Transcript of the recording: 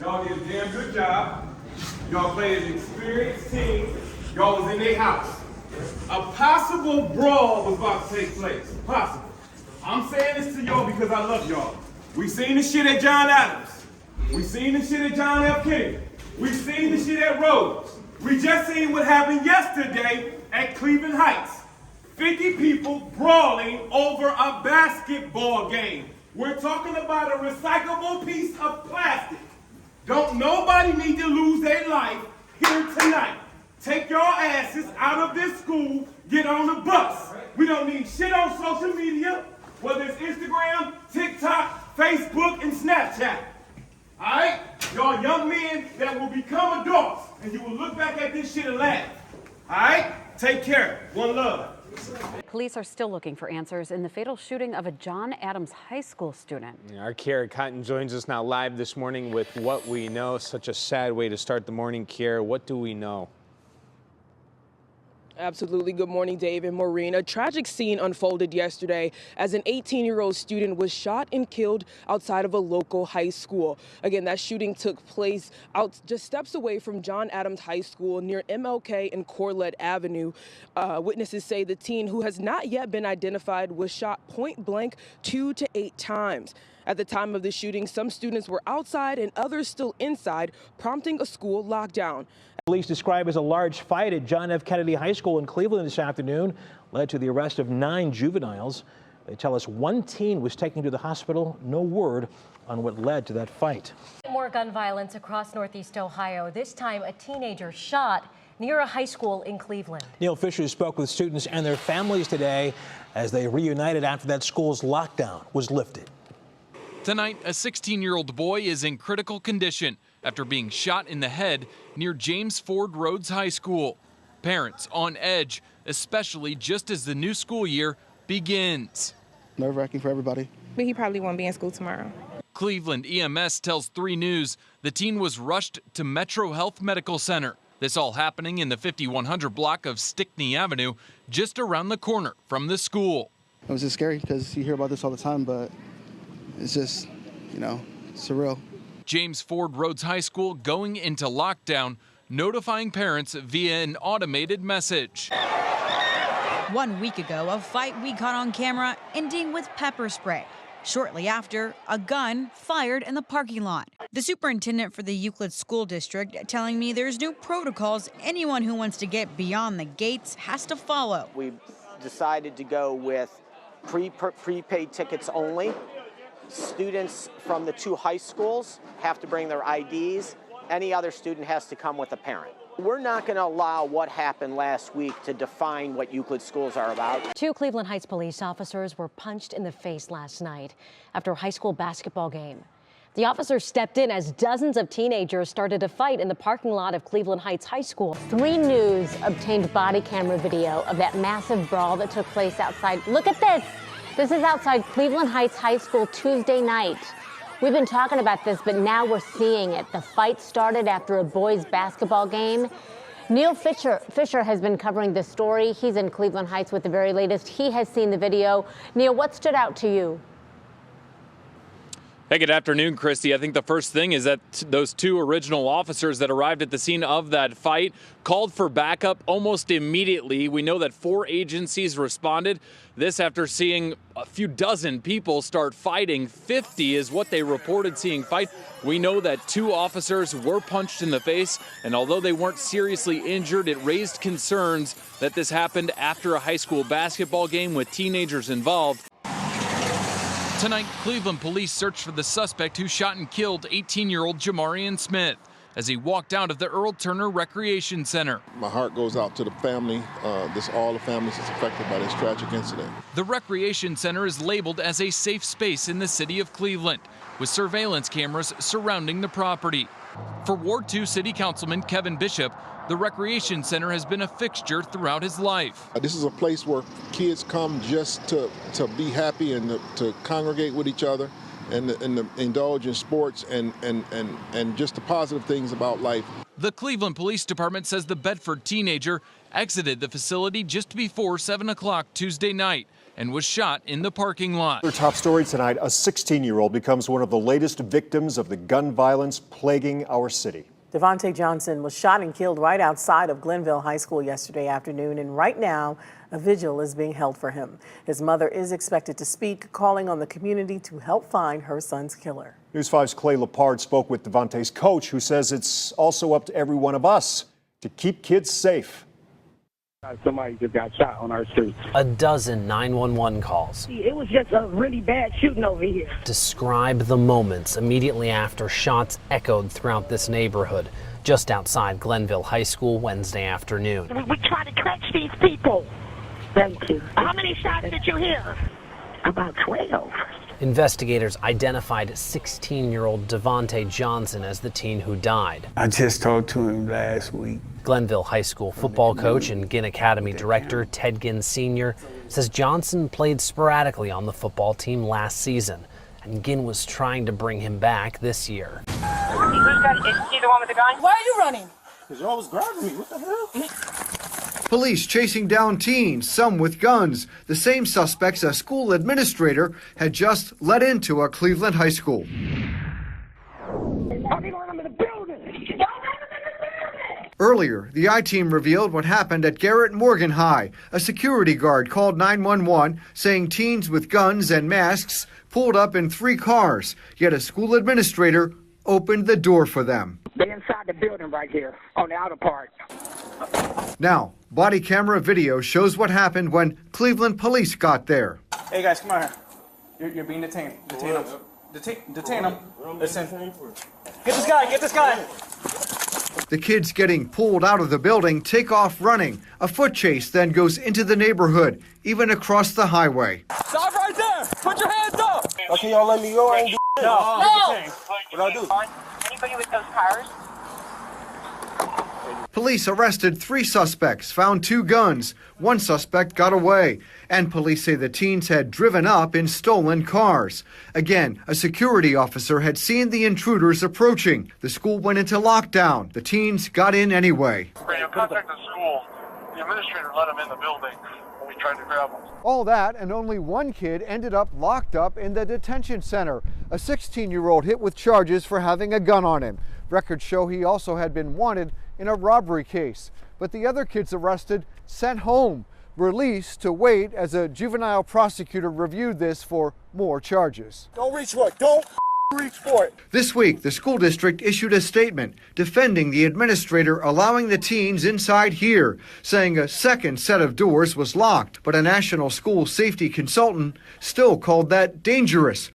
Y'all did a damn good job. Y'all played an experienced team. Y'all was in their house. A possible brawl was about to take place. Possible. I'm saying this to y'all because I love y'all. We seen the shit at John Adams. We seen the shit at John F. Kennedy. We seen the shit at Rhodes. We just seen what happened yesterday at Cleveland Heights. 50 people brawling over a basketball game. We're talking about a recyclable piece of plastic. Don't nobody need to lose their life here tonight. Take your asses out of this school, get on the bus. We don't need shit on social media, whether it's Instagram, TikTok, Facebook, and Snapchat. All right? Y'all young men that will become adults, and you will look back at this shit and laugh. All right? Take care. One love. Police are still looking for answers in the fatal shooting of a John Adams High School student. Our Kiera Cotton joins us now live this morning with what we know. Such a sad way to start the morning, Kiera. What do we know? Absolutely. Good morning, Dave and Maureen. A tragic scene unfolded yesterday as an 18-year-old student was shot and killed outside of a local high school. Again, that shooting took place out just steps away from John Adams High School near MLK and Corlett Avenue. Witnesses say the teen, who has not yet been identified, was shot point blank 2 to 8 times. At the time of the shooting, some students were outside and others still inside, prompting a school lockdown. Police describe as a large fight at John F. Kennedy High School in Cleveland this afternoon led to the arrest of 9 juveniles. They tell us one teen was taken to the hospital. No word on what led to that fight. More gun violence across Northeast Ohio. This time, a teenager shot near a high school in Cleveland. Neil Fisher spoke with students and their families today as they reunited after that school's lockdown was lifted. Tonight, a 16-year-old boy is in critical condition after being shot in the head near James Ford Rhodes High School. Parents on edge, especially just as the new school year begins. Nerve-wracking for everybody. But he probably won't be in school tomorrow. Cleveland EMS tells 3 News the teen was rushed to Metro Health Medical Center. This all happening in the 5100 block of Stickney Avenue, just around the corner from the school. It was just scary because you hear about this all the time, but it's just, surreal. James Ford Rhodes High School going into lockdown, notifying parents via an automated message. 1 week ago, a fight we caught on camera ending with pepper spray. Shortly after, a gun fired in the parking lot. The superintendent for the Euclid School District telling me there's new protocols anyone who wants to get beyond the gates has to follow. We decided to go with prepaid tickets only. Students from the 2 high schools have to bring their IDs. Any other student has to come with a parent. We're not going to allow what happened last week to define what Euclid schools are about. 2 Cleveland Heights police officers were punched in the face last night after a high school basketball game. The officers stepped in as dozens of teenagers started a fight in the parking lot of Cleveland Heights High School. 3 News obtained body camera video of that massive brawl that took place outside. Look at this. This is outside Cleveland Heights High School Tuesday night. We've been talking about this, but now we're seeing it. The fight started after a boys' basketball game. Neil Fisher has been covering this story. He's in Cleveland Heights with the very latest. He has seen the video. Neil, what stood out to you? Hey, good afternoon, Christy. I think the first thing is that those 2 original officers that arrived at the scene of that fight called for backup almost immediately. We know that 4 agencies responded. This after seeing a few dozen people start fighting. 50 is what they reported seeing fight. We know that 2 officers were punched in the face, and although they weren't seriously injured, it raised concerns that this happened after a high school basketball game with teenagers involved. Tonight, Cleveland police searched for the suspect who shot and killed 18-year-old Jamarian Smith as he walked out of the Earl Turner Recreation Center. My heart goes out to the family, all the families that's affected by this tragic incident. The Recreation Center is labeled as a safe space in the city of Cleveland, with surveillance cameras surrounding the property. For Ward 2 City Councilman Kevin Bishop, the Recreation Center has been a fixture throughout his life. This is a place where kids come just to be happy and to congregate with each other and to indulge in sports and just the positive things about life. The Cleveland Police Department says the Bedford teenager exited the facility just before 7 o'clock Tuesday night and was shot in the parking lot. Our top story tonight, a 16-year-old becomes one of the latest victims of the gun violence plaguing our city. Devontae Johnson was shot and killed right outside of Glenville High School yesterday afternoon, and right now a vigil is being held for him. His mother is expected to speak, calling on the community to help find her son's killer. News 5's Clay Lepard spoke with Devontae's coach, who says it's also up to every one of us to keep kids safe. Somebody just got shot on our streets. A dozen 911 calls. It was just a really bad shooting over here. Describe the moments immediately after shots echoed throughout this neighborhood, just outside Glenville High School Wednesday afternoon. We try to catch these people. Thank you. How many shots did you hear? About 12. Investigators identified 16-year-old Devontae Johnson as the teen who died. I just talked to him last week. Glenville High School football coach and Ginn Academy director Ted Ginn Sr. says Johnson played sporadically on the football team last season, and Ginn was trying to bring him back this year. Is he the one with the gun? Why are you running? Because y'all was grabbing me. What the hell? Police chasing down teens, some with guns, the same suspects a school administrator had just let into a Cleveland high school. Earlier, the I-Team revealed what happened at Garrett Morgan High. A security guard called 911 saying teens with guns and masks pulled up in 3 cars, yet a school administrator opened the door for them. They're inside the building right here on the outer part. Now, body camera video shows what happened when Cleveland police got there. Hey guys, come on here. You're being detained. Detain him. Detain him. Listen. Get this guy. Get this guy. The kids getting pulled out of the building take off running. A foot chase then goes into the neighborhood, even across the highway. Stop right there. Put your hands up. Okay, y'all let me go. I ain't do no. What I do? Anybody with those cars? Police arrested 3 suspects, found 2 guns. 1 suspect got away. And police say the teens had driven up in stolen cars. Again, a security officer had seen the intruders approaching. The school went into lockdown. The teens got in anyway. You contact the school. The administrator let them in the building when we tried to grab them. All that, and only 1 kid ended up locked up in the detention center. A 16-year-old hit with charges for having a gun on him. Records show he also had been wanted in a robbery case. But the other kids arrested sent home, released to wait as a juvenile prosecutor reviewed this for more charges. Don't reach for it. Don't reach for it. This week, the school district issued a statement defending the administrator allowing the teens inside here, saying a second set of doors was locked, but a national school safety consultant still called that dangerous.